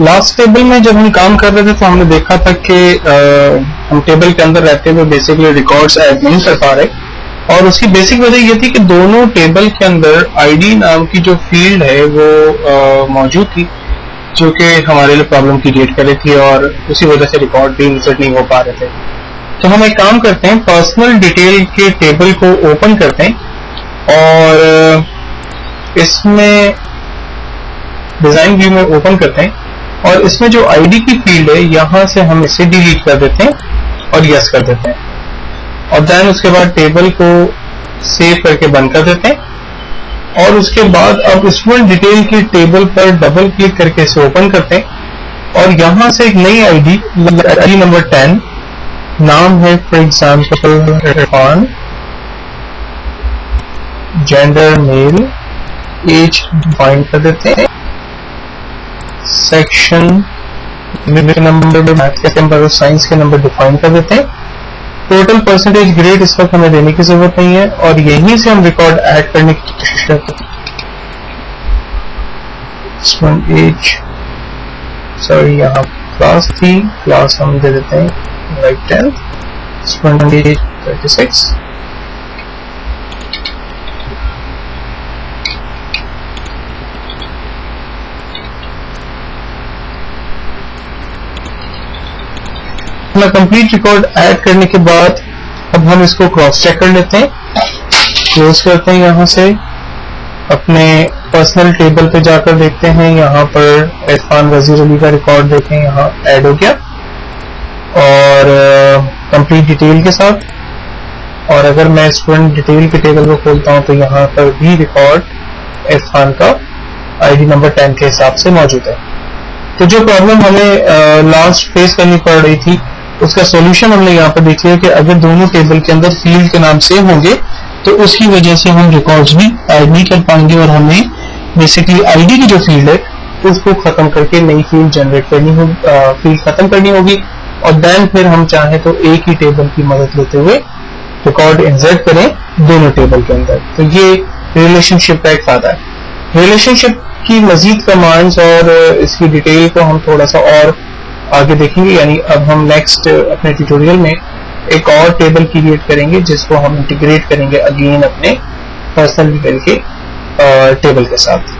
Last table में जब हम काम कर रहे थे तो हमने देखा था कि हम टेबल के अंदर रहते हुए बेसिकली रिकॉर्ड्स ऐड नहीं कर पा रहे और उसकी बेसिक वजह ये थी कि दोनों टेबल के अंदर आईडी नाम की जो फील्ड है वो मौजूद थी जो कि हमारे लिए प्रॉब्लम क्रिएट कर रही थी और उसी वजह से रिकॉर्ड भी इंसर्ट नहीं हो पा रहे थे। तो हम एक काम करते हैं, पर्सनल डिटेल के टेबल को ओपन करते हैं और इसमें डिजाइन व्यू में ओपन करते हैं और इसमें जो आईडी की फील्ड है यहां से हम इसे डिलीट कर देते हैं और यस कर देते हैं और देन उसके बाद टेबल को सेव करके बंद कर देते हैं और उसके बाद अब स्टूडेंट डिटेल की टेबल पर डबल क्लिक करके इसे ओपन करते हैं और यहां से एक नई आईडी नंबर 10, नाम है for example Irfan, gender male, age define कर देते हैं, सेक्शन नंबर मैथ के नंबर और साइंस के नंबर डिफाइन कर देते हैं, टोटल परसेंटेज ग्रेड इस वक्त हमें देने की जरूरत नहीं है और यहीं से हम रिकॉर्ड ऐड करने की कोशिश करते हैं। एज सॉरी यहाँ क्लास थी, क्लास हम दे देते हैं right 10, age 36, complete record add करने के बाद अब हम इसको क्रॉस चेक कर लेते हैं, क्लोज करते हैं, यहां से अपने पर्सनल टेबल पे जाकर देखते हैं, यहां पर इरफान वजीर अली का रिकॉर्ड देखें, यहां ऐड हो गया और कंप्लीट डिटेल के साथ। और अगर मैं स्टूडेंट डिटेल के टेबल को खोलता हूं तो यहां पर भी रिकॉर्ड इरफान का आईडी नंबर 10 के हिसाब से मौजूद है। तो जो प्रॉब्लम हमें लास्ट फेस करनी पड़ रही थी उसका सॉल्यूशन हमने यहाँ पर देख लिया कि अगर दोनों टेबल के अंदर फील्ड के नाम सेम होंगे तो उसकी वजह से हम रिकॉर्ड्स भी ऐड नहीं कर पाएंगे और हमें बेसिकली आईडी की जो फील्ड है उसको खत्म करके नई फील्ड जनरेट करनी होगी, फील्ड खत्म करनी होगी और देन फिर हम चाहे तो एक ही टेबल की मदद लेते हुए रिकॉर्ड इंसर्ट करें दोनों टेबल के अंदर। तो ये रिलेशनशिप का एक फायदा है। रिलेशनशिप की मजीद कमांड्स और इसकी डिटेल को हम थोड़ा सा और आगे देखेंगे, यानी अब हम नेक्स्ट अपने ट्यूटोरियल में एक और टेबल क्रिएट करेंगे जिसको हम इंटीग्रेट करेंगे अगेन अपने पर्सनल डिटेल के टेबल के साथ।